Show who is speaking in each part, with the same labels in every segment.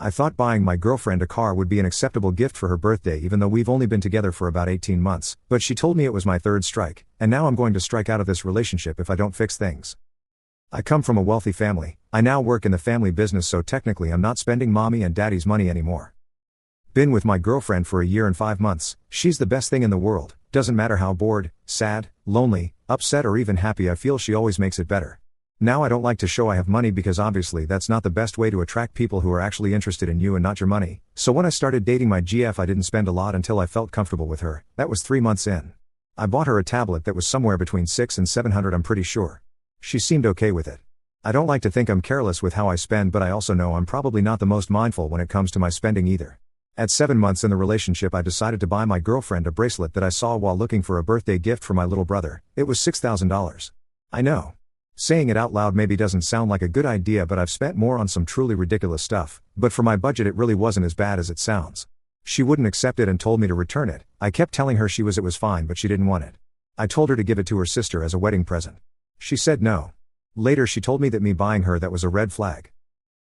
Speaker 1: I thought buying my girlfriend a car would be an acceptable gift for her birthday even though we've only been together for about 18 months, but she told me it was my third strike, and now I'm going to strike out of this relationship if I don't fix things. I come from a wealthy family. I now work in the family business, so technically I'm not spending mommy and daddy's money anymore. Been with my girlfriend for a year and 5 months. She's the best thing in the world. Doesn't matter how bored, sad, lonely, upset or even happy I feel, she always makes it better. Now I don't like to show I have money because obviously that's not the best way to attract people who are actually interested in you and not your money. So when I started dating my GF, I didn't spend a lot until I felt comfortable with her. That was 3 months in. I bought her a tablet that was somewhere between $600 and $700, I'm pretty sure. She seemed okay with it. I don't like to think I'm careless with how I spend, but I also know I'm probably not the most mindful when it comes to my spending either. At 7 months in the relationship, I decided to buy my girlfriend a bracelet that I saw while looking for a birthday gift for my little brother. It was $6,000. I know. Saying it out loud maybe doesn't sound like a good idea, but I've spent more on some truly ridiculous stuff, but for my budget it really wasn't as bad as it sounds. She wouldn't accept it and told me to return it. I kept telling her it was fine, but she didn't want it. I told her to give it to her sister as a wedding present. She said no. Later she told me that me buying her that was a red flag.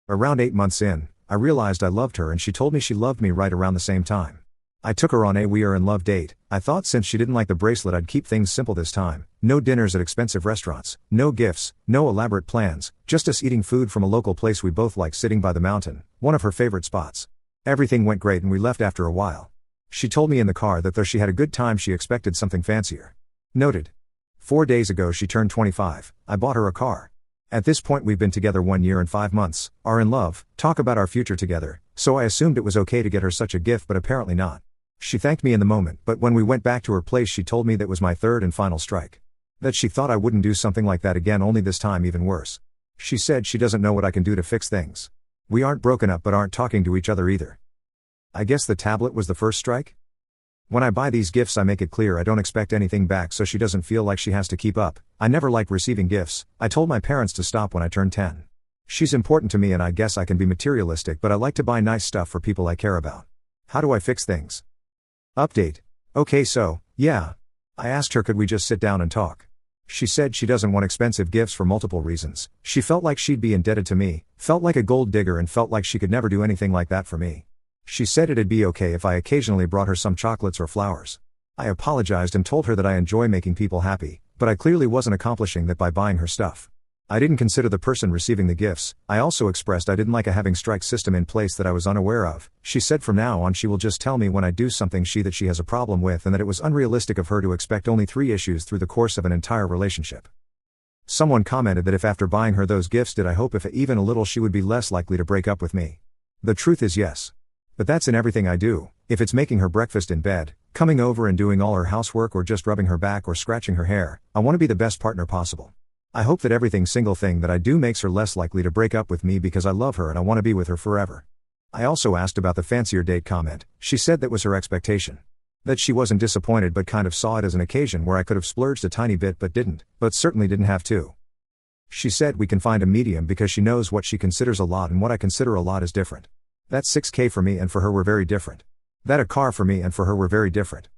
Speaker 1: Around 8 months in, I realized I loved her and she told me she loved me right around the same time. I took her on a we are in love date. I thought since she didn't like the bracelet I'd keep things simple this time. No dinners at expensive restaurants, no gifts, no elaborate plans, just us eating food from a local place we both like sitting by the mountain, one of her favorite spots. Everything went great and we left after a while. She told me in the car that though she had a good time she expected something fancier. Noted. 4 days ago she turned 25, I bought her a car. At this point we've been together 1 year and 5 months, are in love, talk about our future together, so I assumed it was okay to get her such a gift, but apparently not. She thanked me in the moment, but when we went back to her place she told me that was my third and final strike. That she thought I wouldn't do something like that again, only this time even worse. She said she doesn't know what I can do to fix things. We aren't broken up but aren't talking to each other either. I guess the tablet was the first strike? When I buy these gifts I make it clear I don't expect anything back so she doesn't feel like she has to keep up. I never like receiving gifts. I told my parents to stop when I turned 10. She's important to me and I guess I can be materialistic, but I like to buy nice stuff for people I care about. How do I fix things? Update. Okay, so, yeah. I asked her could we just sit down and talk. She said she doesn't want expensive gifts for multiple reasons. She felt like she'd be indebted to me, felt like a gold digger and felt like she could never do anything like that for me. She said it'd be okay if I occasionally brought her some chocolates or flowers. I apologized and told her that I enjoy making people happy, but I clearly wasn't accomplishing that by buying her stuff. I didn't consider the person receiving the gifts. I also expressed I didn't like a having strike system in place that I was unaware of. She said from now on she will just tell me when I do something that she has a problem with, and that it was unrealistic of her to expect only 3 issues through the course of an entire relationship. Someone commented that if after buying her those gifts did I hope if even a little she would be less likely to break up with me. The truth is yes. But that's in everything I do. If it's making her breakfast in bed, coming over and doing all her housework, or just rubbing her back or scratching her hair, I want to be the best partner possible. I hope that every single thing that I do makes her less likely to break up with me because I love her and I want to be with her forever. I also asked about the fancier date comment. She said that was her expectation. That she wasn't disappointed but kind of saw it as an occasion where I could have splurged a tiny bit but certainly didn't have to. She said we can find a medium because she knows what she considers a lot and what I consider a lot is different. That $6,000 for me and for her were very different. That a car for me and for her were very different.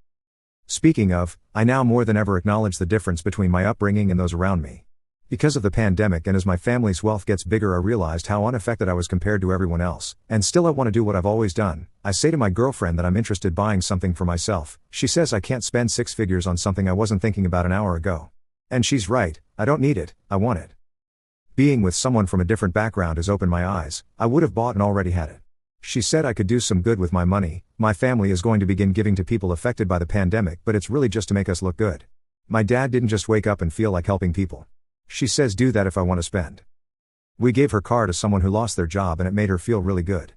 Speaker 1: Speaking of, I now more than ever acknowledge the difference between my upbringing and those around me. Because of the pandemic and as my family's wealth gets bigger, I realized how unaffected I was compared to everyone else, and still I want to do what I've always done. I say to my girlfriend that I'm interested in buying something for myself. She says I can't spend 6 figures on something I wasn't thinking about an hour ago. And she's right, I don't need it, I want it. Being with someone from a different background has opened my eyes. I would have bought and already had it. She said I could do some good with my money. My family is going to begin giving to people affected by the pandemic, but it's really just to make us look good. My dad didn't just wake up and feel like helping people. She says do that if I want to spend. We gave her car to someone who lost their job and it made her feel really good.